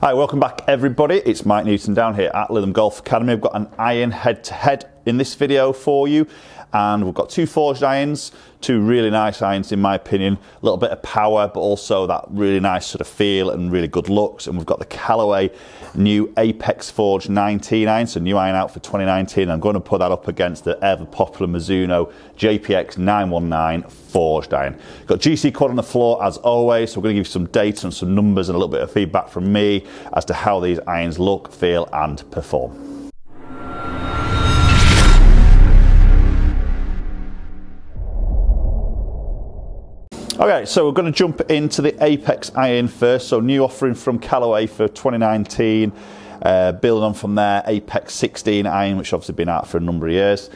Hi, welcome back everybody. It's Mike Newton down here at Lytham Golf Academy. We've got an iron head-to-head in this video for you, and we've got two forged irons, two really nice irons in my opinion. A little bit of power, but also that really nice sort of feel and really good looks. And we've got the Callaway new Apex Forged 19 iron, so new iron out for 2019. I'm going to put that up against the ever popular Mizuno JPX 919 forged iron. Got GC Quad on the floor as always, so we're going to give you some data and some numbers and a little bit of feedback from me as to how these irons look, feel and perform. Okay, so we're going to jump into the Apex iron first. So new offering from Callaway for 2019. Building on from there, Apex 16 iron, which obviously been out for a number of years.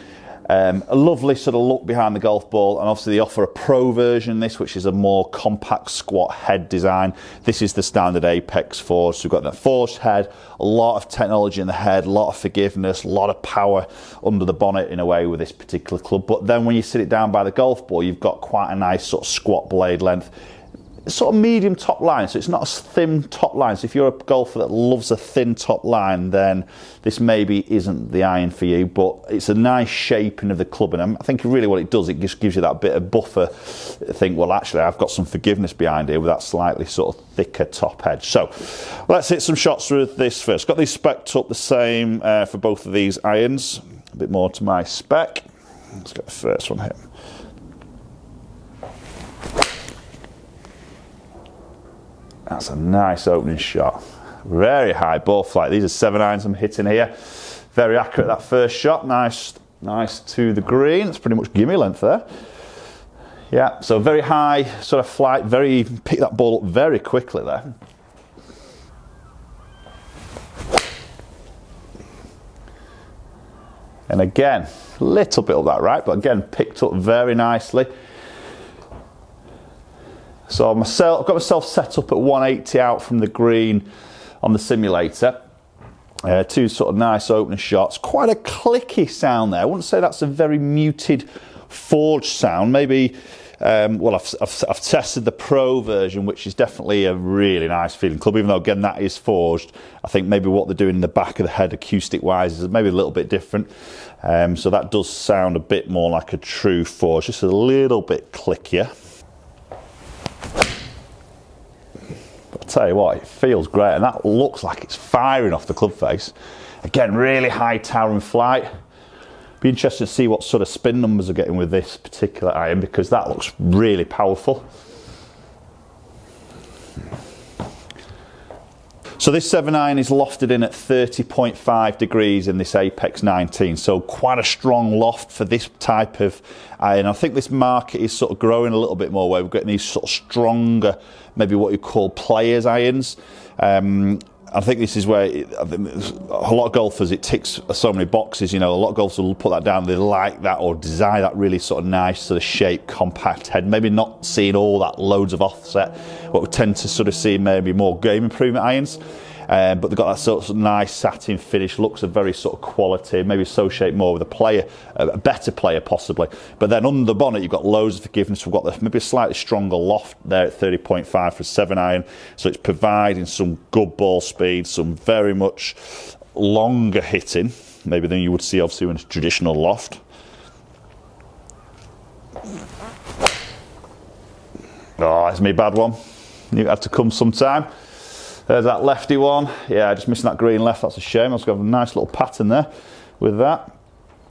A lovely sort of look behind the golf ball, and obviously they offer a pro version of this, which is a more compact squat head design. This is the standard Apex forged. So we've got that forged head, a lot of technology in the head, a lot of forgiveness, a lot of power under the bonnet in a way with this particular club. But then when you sit it down by the golf ball, you've got quite a nice sort of squat blade length. Sort of medium top line, so it's not a thin top line. So if you're a golfer that loves a thin top line, then this maybe isn't the iron for you, but it's a nice shaping of the club. And I think really what it does, it just gives you that bit of buffer. Think, well, actually, I've got some forgiveness behind here with that slightly sort of thicker top edge. So let's hit some shots with this first. Got these spec'd up the same for both of these irons. A bit more to my spec. Let's get the first one here. That's a nice opening shot. Very high ball flight. These are 7 irons I'm hitting here. Very accurate that first shot. Nice to the green. It's pretty much gimme length there. Yeah, so very high sort of flight. Pick that ball up very quickly there. And again, a little bit up that right, but again, picked up very nicely. So I've got myself set up at 180 out from the green on the simulator. Two sort of nice opening shots. Quite a clicky sound there. I wouldn't say that's a very muted forged sound. Maybe, well, I've tested the pro version, which is definitely a really nice feeling club. Even though again that is forged, I think maybe what they're doing in the back of the head acoustic wise is maybe a little bit different. So that does sound a bit more like a true forge, just a little bit clickier. I'll tell you what, it feels great, and that looks like it's firing off the club face. Again, really high towering flight. Be interested to see what sort of spin numbers are getting with this particular iron, because that looks really powerful. So this 7 iron is lofted in at 30.5 degrees in this Apex 19. So quite a strong loft for this type of iron. I think this market is sort of growing a little bit more, where we're getting these sort of stronger, maybe what you call players irons. I think this is where a lot of golfers, it ticks so many boxes. You know, a lot of golfers will put that down. They like that or desire that really sort of nice sort of shaped, compact head. Maybe not seeing all that loads of offset. What we tend to sort of see maybe more game improvement irons. But they've got that sort of nice satin finish, looks a very sort of quality, maybe associate more with a player, a better player possibly. But then under the bonnet, you've got loads of forgiveness. We've got maybe a slightly stronger loft there at 30.5 for 7 iron. So it's providing some good ball speed, some very much longer hitting, maybe than you would see obviously in a traditional loft. Oh, that's me bad one. You had to come sometime. There's that lefty one. Yeah, just missing that green left. That's a shame. I was going to have a nice little pattern there with that.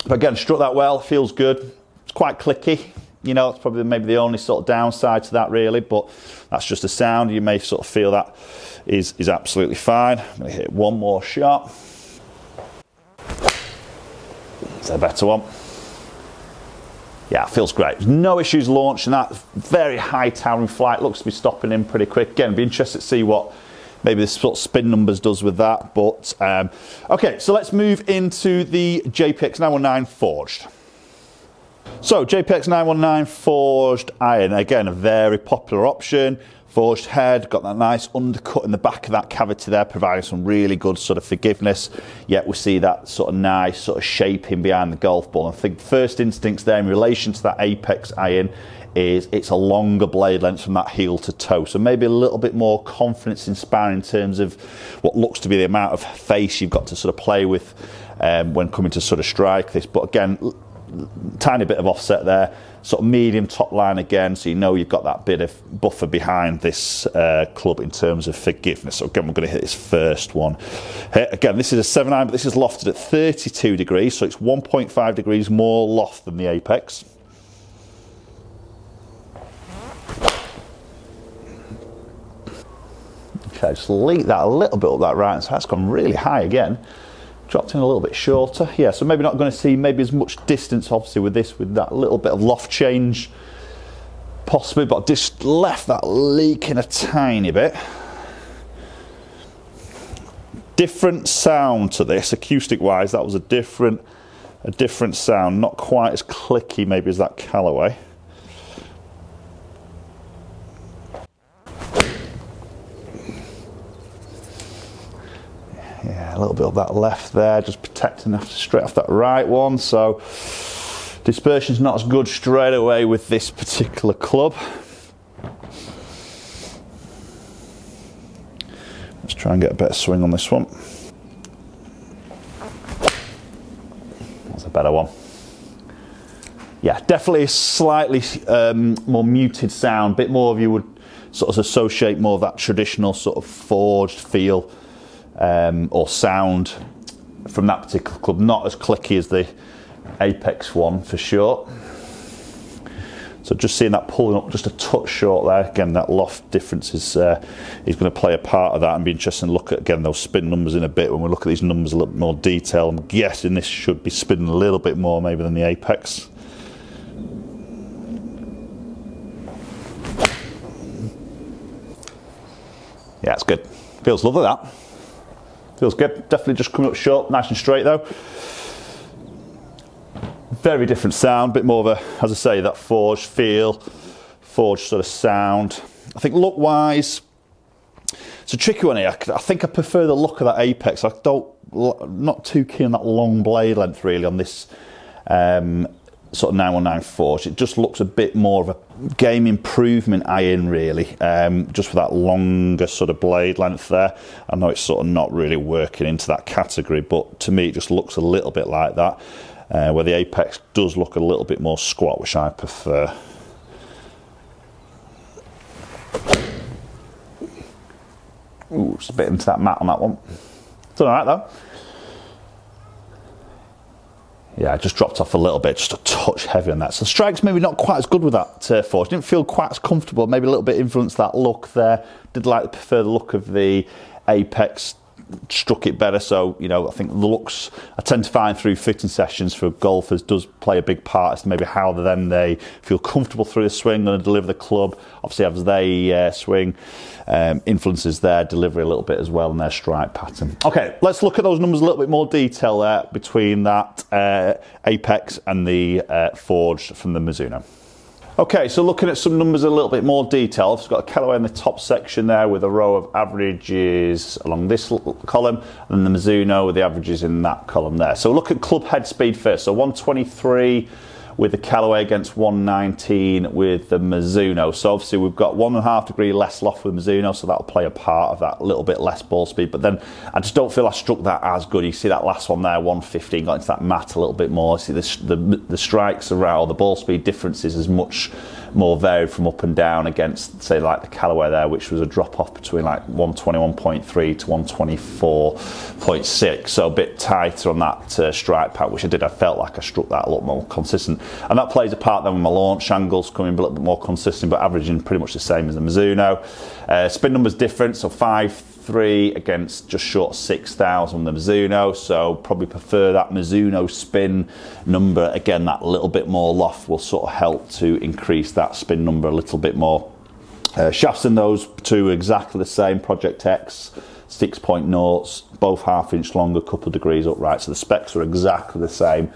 But again, struck that well. Feels good. It's quite clicky. You know, it's probably maybe the only sort of downside to that really. But that's just a sound. You may sort of feel that is absolutely fine. I'm going to hit one more shot. Is that a better one? Yeah, it feels great. There's no issues launching that. Very high towering flight. Looks to be stopping in pretty quick. Again, be interested to see what maybe this sort of spin numbers does with that. But okay, so let's move into the JPX 919 forged. So JPX 919 forged iron, again a very popular option. Forged head, got that nice undercut in the back of that cavity there, providing some really good sort of forgiveness. Yet we see that sort of nice sort of shaping behind the golf ball. I think first instincts there in relation to that Apex iron is it's a longer blade length from that heel to toe. So maybe a little bit more confidence inspiring in terms of what looks to be the amount of face you've got to sort of play with when coming to sort of strike this. But again, tiny bit of offset there, sort of medium top line again, so you know you've got that bit of buffer behind this club in terms of forgiveness. So again, we're going to hit this first one. Again, this is a 7 iron, but this is lofted at 32 degrees, so it's 1.5 degrees more loft than the Apex. Okay, just leak that a little bit up that right, so that's gone really high again. Dropped in a little bit shorter. Yeah, so maybe not going to see maybe as much distance, obviously, with this, with that little bit of loft change, possibly, but I've just left that leaking a tiny bit. Different sound to this, acoustic-wise, that was a different sound, not quite as clicky maybe as that Callaway. Yeah, a little bit of that left there, just protecting after straight off that right one. So dispersion's not as good straight away with this particular club. Let's try and get a better swing on this one. That's a better one. Yeah, definitely a slightly more muted sound, bit more of you would sort of associate more of that traditional sort of forged feel or sound from that particular club. Not as clicky as the Apex one for sure. So just seeing that pulling up just a touch short there. Again, that loft difference is going to play a part of that, and be interesting to look at again those spin numbers in a bit when we look at these numbers a little bit more detail. I'm guessing this should be spinning a little bit more maybe than the Apex. Yeah, it's good. Feels lovely, that. Feels good. Definitely just coming up short, nice and straight though. Very different sound, bit more of a, as I say, that forged feel, forged sort of sound. I think look-wise, it's a tricky one here. I think I prefer the look of that Apex. Not too keen on that long blade length really on this sort of 919 forged. It just looks a bit more of a game improvement iron really, just with that longer sort of blade length there. I know it's sort of not really working into that category, but to me it just looks a little bit like that, where the Apex does look a little bit more squat, which I prefer. Ooh, it's a bit into that mat on that one. It's alright though. Yeah, I just dropped off a little bit, just a touch heavy on that. So strikes maybe not quite as good with that forge. Didn't feel quite as comfortable. Maybe a little bit influenced that look there. Did prefer the look of the Apex. Struck it better. So you know, I think the looks I tend to find through fitting sessions for golfers does play a big part as to maybe how then they feel comfortable through the swing, going to deliver the club. Obviously, as they swing, influences their delivery a little bit as well in their strike pattern. Okay, let's look at those numbers a little bit more detail there between that Apex and the forged from the Mizuno. Okay, so looking at some numbers in a little bit more detail, I've got a Callaway in the top section there with a row of averages along this column, and then the Mizuno with the averages in that column there. So look at club head speed first. So 123 with the Callaway against 119 with the Mizuno. So obviously we've got 1.5 degree less loft with Mizuno, so that'll play a part of that little bit less ball speed. But then I just don't feel I struck that as good. You see that last one there, 115, got into that mat a little bit more. See the strikes around, the ball speed differences is much more varied from up and down against, say, like the Callaway there, which was a drop off between like 121.3 to 124.6. So a bit tighter on that strike pack, which I felt like I struck that a lot more consistent. And that plays a part then with my launch angles coming a little bit more consistent, but averaging pretty much the same as the Mizuno. Spin number's different, so 5.3 against just short of 6,000 on the Mizuno, so probably prefer that Mizuno spin number. Again, that little bit more loft will sort of help to increase that spin number a little bit more. Shafts in those two are exactly the same, Project X 6.0s, both ½ inch longer, couple of degrees upright, so the specs are exactly the same.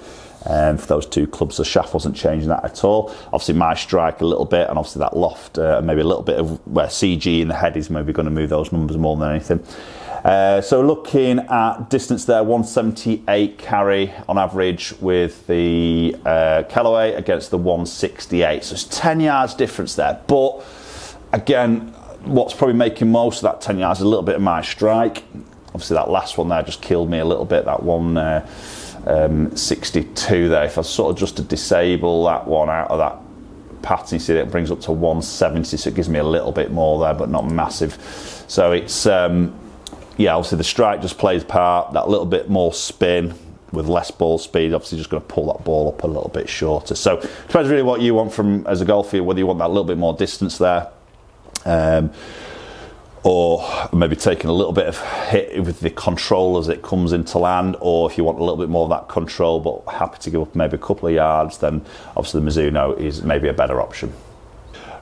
For those two clubs, the shaft wasn't changing that at all. Obviously my strike a little bit, and obviously that loft, maybe a little bit of where CG in the head is maybe going to move those numbers more than anything. So looking at distance there, 178 carry on average with the Callaway against the 168. So it's 10 yards difference there. But again, what's probably making most of that 10 yards is a little bit of my strike. Obviously that last one there just killed me a little bit, that 162 there. If I sort of just to disable that one out of that pattern, you see that it brings up to 170, so it gives me a little bit more there, but not massive. So it's yeah, obviously the strike just plays part. That little bit more spin with less ball speed, obviously just going to pull that ball up a little bit shorter. So it depends really what you want from as a golfer, whether you want that little bit more distance there, or maybe taking a little bit of hit with the control as it comes into land, or if you want a little bit more of that control but happy to give up maybe a couple of yards, then obviously the Mizuno is maybe a better option.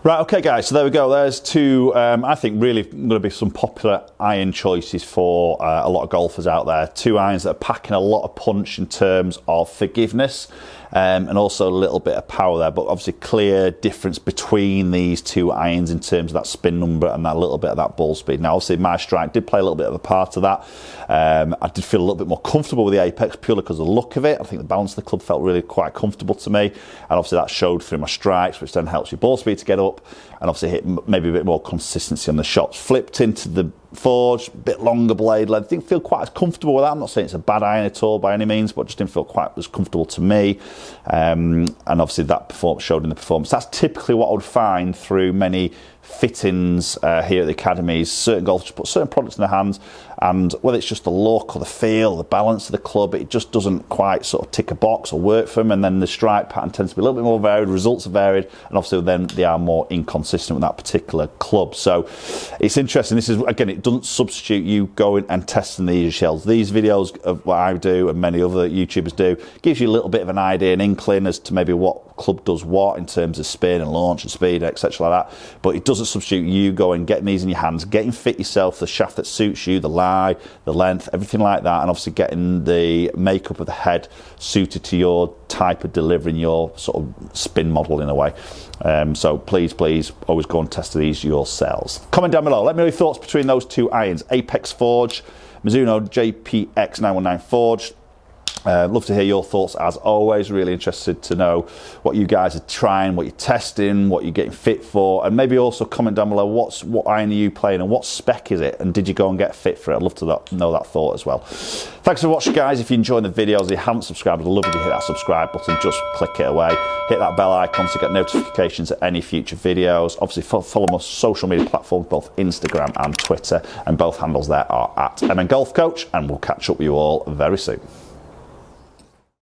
Right, okay guys, so there we go. There's two, I think really going to be some popular iron choices for a lot of golfers out there. Two irons that are packing a lot of punch in terms of forgiveness, and also a little bit of power there, but obviously clear difference between these two irons in terms of that spin number and that little bit of that ball speed. Now obviously my strike did play a little bit of a part of that. I did feel a little bit more comfortable with the Apex purely because of the look of it. I think the balance of the club felt really quite comfortable to me, and obviously that showed through my strikes, which then helps your ball speed to get up, and obviously hit maybe a bit more consistency on the shots. Flipped into the Forge, a bit longer blade length. Didn't feel quite as comfortable with that. I'm not saying it's a bad iron at all by any means, but just didn't feel quite as comfortable to me. And obviously that showed in the performance. That's typically what I would find through many fittings here at the academies. Certain golfers put certain products in their hands, and whether it's just the look or the feel, the balance of the club, it just doesn't quite sort of tick a box or work for them, and then the strike pattern tends to be a little bit more varied, results are varied, and obviously then they are more inconsistent with that particular club. So it's interesting. This is, again, it doesn't substitute you going and testing these shells. These videos of what I do and many other YouTubers do gives you a little bit of an idea, an inkling as to maybe what club does what in terms of spin and launch and speed, etc. like that, but it doesn't substitute you going, getting these in your hands, getting fit yourself, the shaft that suits you, the lie, the length, everything like that, and obviously getting the makeup of the head suited to your type of delivering your sort of spin model in a way. So please always go and test these yourselves. Comment down below, let me know your thoughts between those two irons, Apex Forge, Mizuno JPX 919 Forge. Love to hear your thoughts as always. Really interested to know what you guys are trying, what you're testing, what you're getting fit for, and maybe also comment down below what iron are you playing and what spec is it, and did you go and get fit for it? I'd love to know that thought as well. Thanks for watching guys. If you enjoyed the videos, if you haven't subscribed, I'd love you to hit that subscribe button, just click it away, hit that bell icon to get notifications of any future videos. Obviously follow my social media platforms, both Instagram and Twitter, and both handles there are at MN Golf Coach, and we'll catch up with you all very soon.